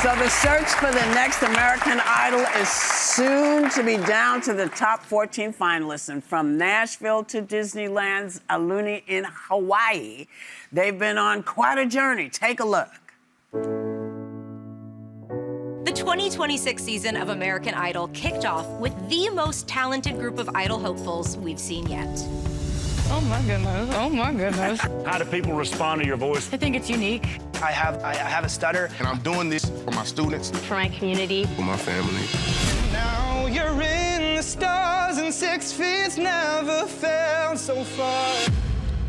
So the search for the next American Idol is soon to be down to the top 14 finalists. And from Nashville to Disneyland's Aluni in Hawaii, they've been on quite a journey. Take a look. The 2026 season of American Idol kicked off with the most talented group of Idol hopefuls we've seen yet. Oh my goodness, oh my goodness. How do people respond to your voice? I think it's unique. I have a stutter. And I'm doing this for my students. For my community. For my family. Now you're in the stars and 6 feet never felt so far.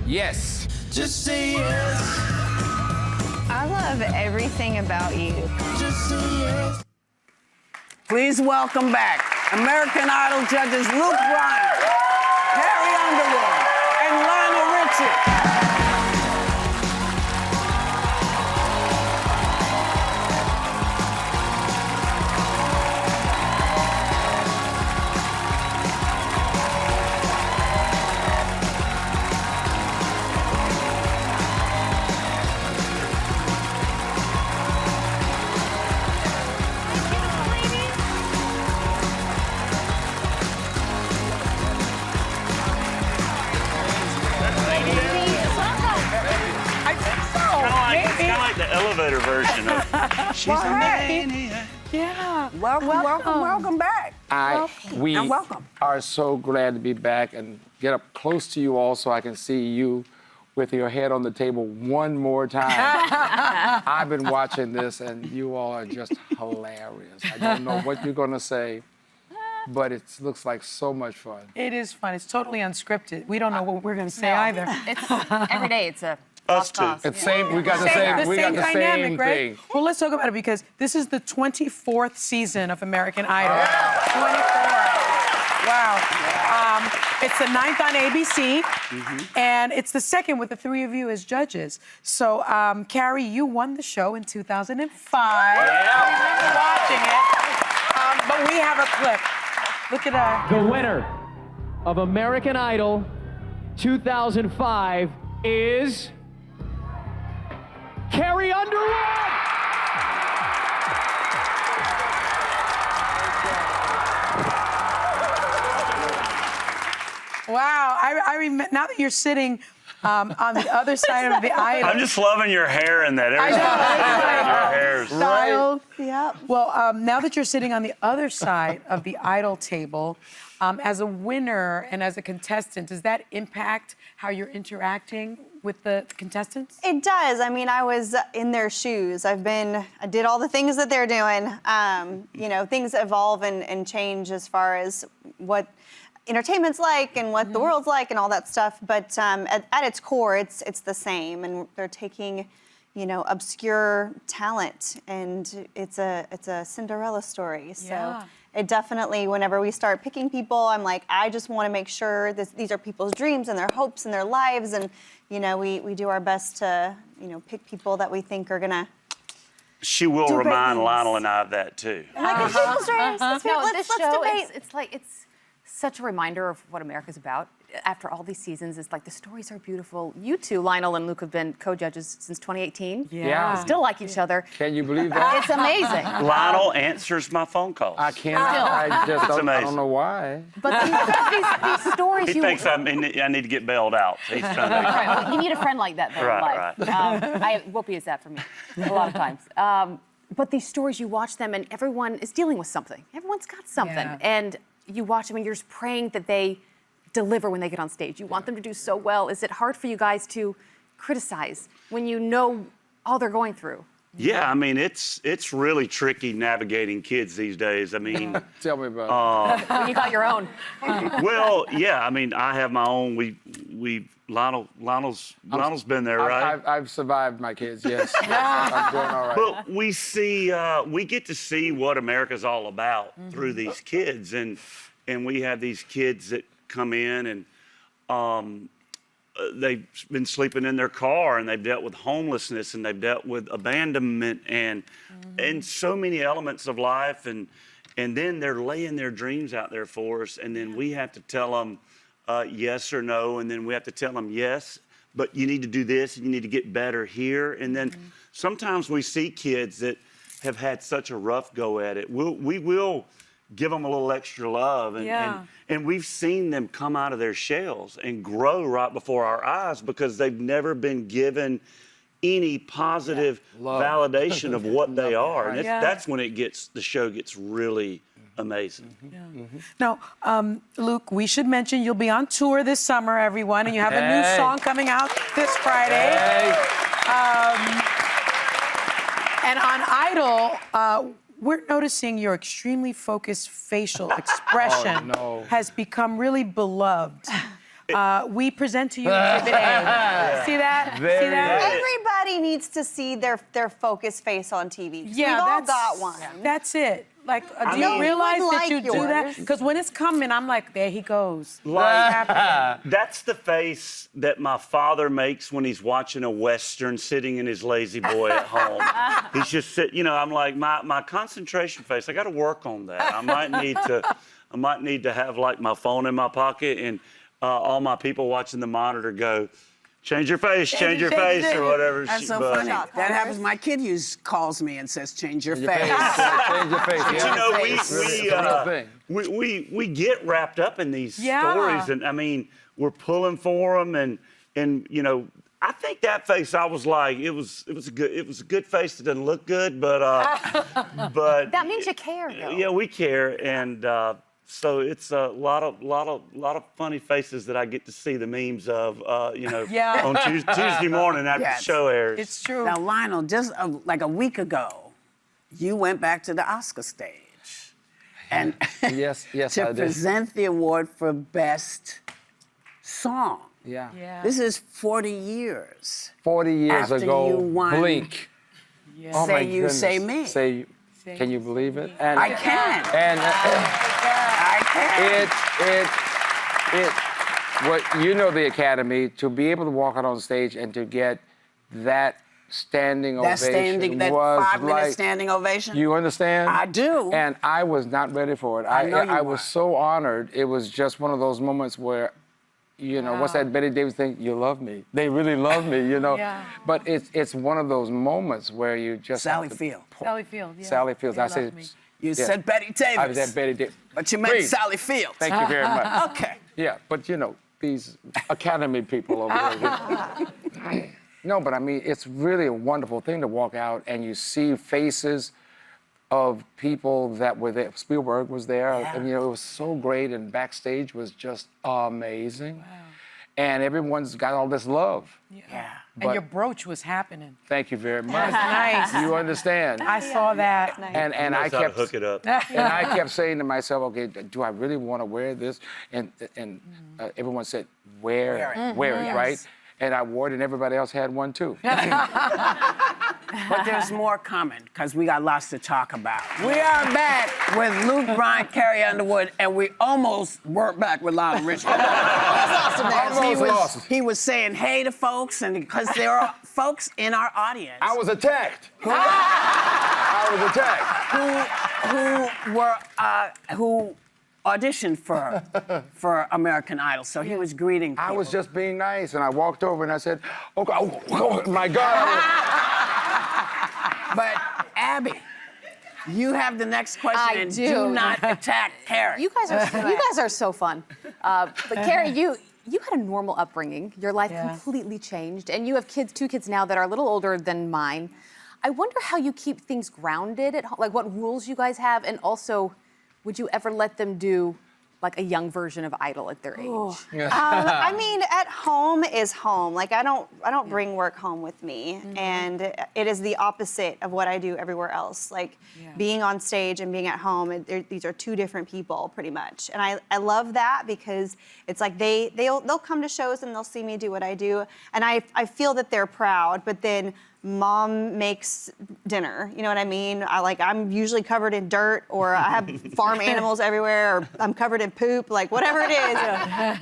Yes. Just say yes. I love everything about you. Just say yes. Please welcome back American Idol judges Luke Bryan, Carrie Underwood, and Lionel Richie. The elevator version of She's a Maniac. Yeah. Welcome back. We welcome. are so glad to be back and get up close to you all so I can see you with your head on the table one more time. I've been watching this and you all are just hilarious. I don't know what you're going to say, but it looks like so much fun. It is fun. It's totally unscripted. We don't know what we're going to say either. It's every day. It's a Us too. It's same. We got the same. We got the dynamic, same right? thing. Well, let's talk about it because this is the 24th season of American Idol. 24. Wow. It's the 9th on ABC, and it's the second with the three of you as judges. So, Carrie, you won the show in 2005. I remember watching it, but we have a clip. Look at that. The winner of American Idol 2005 is Carrie Underwood! Wow, I remember, now that you're sitting on the other side of the idol. I'm just loving your hair in that. I know. Your hair's Styled. Yep. Well, now that you're sitting on the other side of the idol table, as a winner and as a contestant, does that impact how you're interacting with the contestants? It does. I mean, I was in their shoes. I did all the things that they're doing. You know, things evolve and change as far as what entertainment's like and what the world's like and all that stuff. But at its core, it's the same. And they're taking, you know, obscure talent, and it's a Cinderella story. So it definitely, whenever we start picking people, I'm like, I just want to make sure these are people's dreams and their hopes and their lives, and you know, we do our best to, you know, pick people that we think are gonna. She will remind Lionel and I of that too. Like it's people's dreams. No, Let's debate. it's such a reminder of what America's about. After all these seasons, it's like the stories are beautiful. You two, Lionel and Luke, have been co-judges since 2018. Yeah. Still like each other. Can you believe that? It's amazing. Lionel answers my phone calls. I can't. I just don't, I don't know why. But these stories He thinks I need to get bailed out. So he's trying to. Right, well, you need a friend like that though in life. Right. Whoopi is that for me a lot of times. But these stories, you watch them and everyone is dealing with something. Everyone's got something. Yeah. And you watch them and you're just praying that they deliver when they get on stage. You want them to do so well. Is it hard for you guys to criticize when you know all they're going through? Yeah, I mean, it's really tricky navigating kids these days. I mean, Tell me about it. You got your own. well, yeah, I mean, I have my own. Lionel's been there, right? I've survived my kids, yes. I'm doing all right. But we get to see what America's all about through these kids, and we have these kids that come in and they've been sleeping in their car, and they've dealt with homelessness, and they've dealt with abandonment, and so many elements of life, and then they're laying their dreams out there for us, and then we have to tell them yes or no, and then we have to tell them yes, but you need to do this, and you need to get better here, and then sometimes we see kids that have had such a rough go at it, we will give them a little extra love. And we've seen them come out of their shells and grow right before our eyes because they've never been given any positive validation of what they are. And that's when the show gets really amazing. Now, Luke, we should mention you'll be on tour this summer, everyone, and you have a new song coming out this Friday. And on Idol, we're noticing your extremely focused facial expression has become really beloved. We present to you Exhibit A. See that? See that? Everybody needs to see their focused face on TV. Yeah, we've all got one. That's it. Like, do you realize that you do that? Because when it's coming, I'm like, there he goes. That's the face that my father makes when he's watching a Western sitting in his lazy boy at home. He's just sitting, you know, I'm like, my concentration face, I got to work on that. I might need to have like my phone in my pocket and all my people watching the monitor go, change your face, change your face, or whatever. That's so funny. That happens. My kid calls me and says, change your face. Change your face. But you know, we get wrapped up in these stories, and I mean, we're pulling for them, and you know, I think that face, I was like, it was a good face. It doesn't look good, but that means you care, though. Yeah, we care, and. So it's a lot of funny faces that I get to see the memes of, you know, on Tuesday morning after the show airs. It's true. Now, Lionel, just like a week ago, you went back to the Oscar stage, and yes, I to did. present the award for Best Song. Yeah. This is 40 years. 40 years after ago, you won Blink. Oh Say my You, goodness. Say Me. Can you believe it? And, I can. And what you know, the Academy, to be able to walk out on stage and to get that standing ovation that was 5-minute like, standing ovation. You understand? I do. And I was not ready for it. I was so honored. It was just one of those moments where, you know, what's that Betty Davis thing? You love me. They really love me, you know. But it's one of those moments where you just Sally Field. Sally Field, yeah. Sally Fields. I said. You said Betty Davis. I said Betty Davis. But you meant Sally Fields. Thank you very much. Okay. Yeah, but you know, these Academy people over there. No, but I mean, it's really a wonderful thing to walk out and you see faces of people that were there. Spielberg was there, and you know, it was so great, and backstage was just amazing. Wow. And everyone's got all this love. Yeah. And your brooch was happening. Thank you very much. That's nice. You understand. I saw that. And I kept hook it up. And I kept saying to myself, okay, do I really want to wear this? And everyone said, wear it, right? And I wore it, and everybody else had one too. But there's more coming, because we got lots to talk about. We are back with Luke, Bryan, Carrie, Underwood, and we almost weren't back with Lionel Richie. He was saying hey to folks, and because there are folks in our audience. I was attacked. I was attacked. Who auditioned for American Idol, so he was greeting people. I was just being nice, and I walked over and I said, oh my God. But Abby, you have the next question, and do not attack Carrie. You guys are so fun. But Carrie, you had a normal upbringing. Your life completely changed, and you have two kids now that are a little older than mine. I wonder how you keep things grounded at home, like what rules you guys have, and also, would you ever let them do like a young version of Idol at their age? I mean, at home is home. Like I don't bring work home with me, and it is the opposite of what I do everywhere else. Like being on stage and being at home, these are two different people, pretty much. And I love that because it's like they'll come to shows and they'll see me do what I do, and I feel that they're proud. But then Mom makes dinner, you know what I mean? I'm usually covered in dirt, or I have farm animals everywhere, or I'm covered in poop, like whatever it is,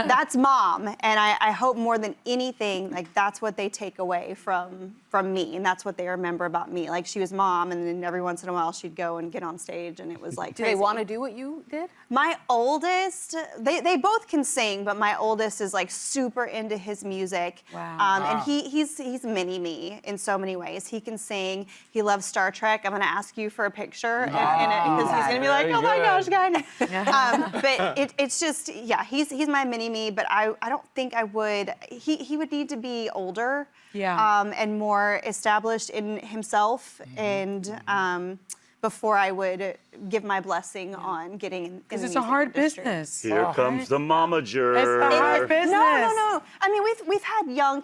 that's Mom. And I hope more than anything, like that's what they take away from from me, and that's what they remember about me. Like, she was mom, and then every once in a while she'd go and get on stage, and it was like Do they want to do what you did? My oldest, they both can sing, but my oldest is like super into his music. Wow. And he's mini me in so many ways. He can sing. He loves Star Trek. I'm gonna ask you for a picture because he's gonna be like, oh my gosh, guy. But it's just, yeah, he's my mini me. But I don't think I would. He would need to be older. Yeah. And more established in himself, and before I would give my blessing on getting in the Because it's music a hard industry. business. Here comes the momager. It's a hard business. No. I mean, we've had young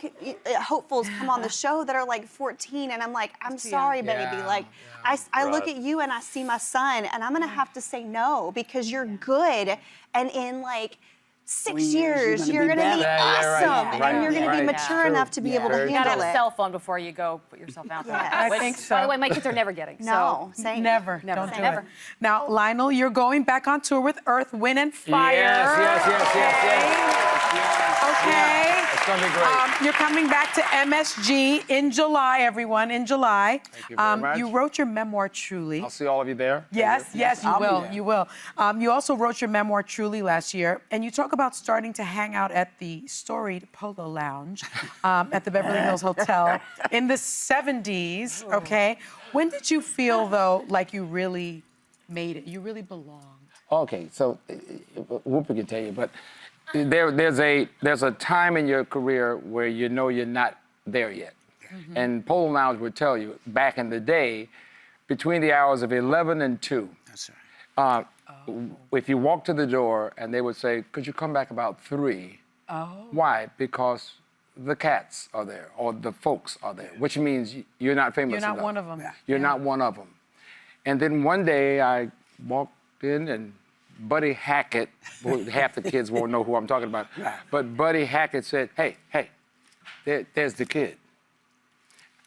hopefuls come on the show that are like 14, and I'm like, I'm sorry, baby. Like, I look at you and I see my son, and I'm gonna have to say no because you're good, and in like 6 years, you're gonna be awesome, and you're gonna be mature enough to be able to You gotta have handle a it. cell phone before you go put yourself out there. Yes. I think so. By the way, my kids are never getting. No, So. same. Never. Never. Don't do Never. it. Now, Lionel, you're going back on tour with Earth, Wind, and Fire. Yes. Okay. It's gonna be great. You're coming back to MSG in July, everyone, in July. Thank you very much. You wrote your memoir, Truly. I'll see all of you there. Yes, you I'll be will. there. You will. You also wrote your memoir, Truly, last year, and you talk about starting to hang out at the storied Polo Lounge at the Beverly Hills Hotel in the 70s, okay? When did you feel, though, like you really made it? You really belonged? Okay, so Whoopi can tell you, but there's a time in your career where you know you're not there yet. And Polo Lounge would tell you, back in the day, between the hours of 11 and 2, That's right. if you walk to the door and they would say, could you come back about 3? Oh. Why? Because the cats are there, or the folks are there, which means you're not famous You're not enough. one of them. You're not one of them. And then one day I walked in and Buddy Hackett, well, half the kids won't know who I'm talking about, but Buddy Hackett said, hey, there's the kid.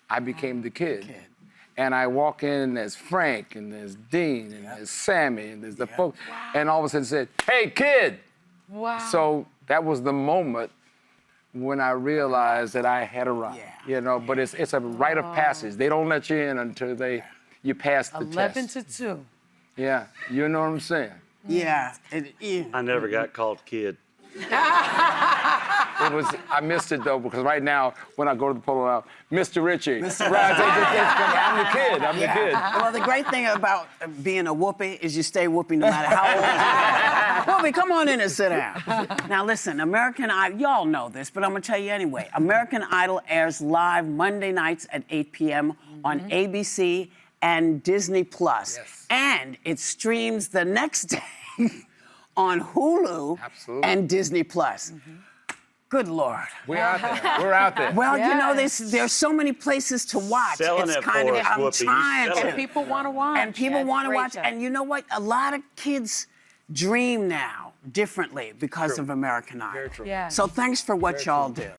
I became the kid. And I walk in and there's Frank and there's Dean and there's Sammy and there's the folks. And all of a sudden said, hey, kid. Wow. So that was the moment when I realized that I had arrived. You know, but it's a rite of passage. They don't let you in until you pass the 11 test. to 2. Yeah, you know what I'm saying? Yeah. I never got called kid. I missed it though, because right now, when I go to the Polo Lounge, Mr. Richie, I'm the kid. Well, the great thing about being a Whoopi is you stay Whoopi no matter how old you are. Whoopi, come on in and sit down. Now listen, American Idol, y'all know this, but I'm gonna tell you anyway. American Idol airs live Monday nights at 8 p.m. on ABC and Disney Plus. Yes. And it streams the next day on Hulu and Disney Plus. Good Lord. We're out there. We're out there. Well, you know, there's so many places to watch. Selling it's it kind for of, us, I'm Whoopi. You trying sell to. it. People want to watch. And people want to great watch. show. And you know what? A lot of kids dream now differently because of American Idol. Very true. Yeah. So thanks for what y'all do.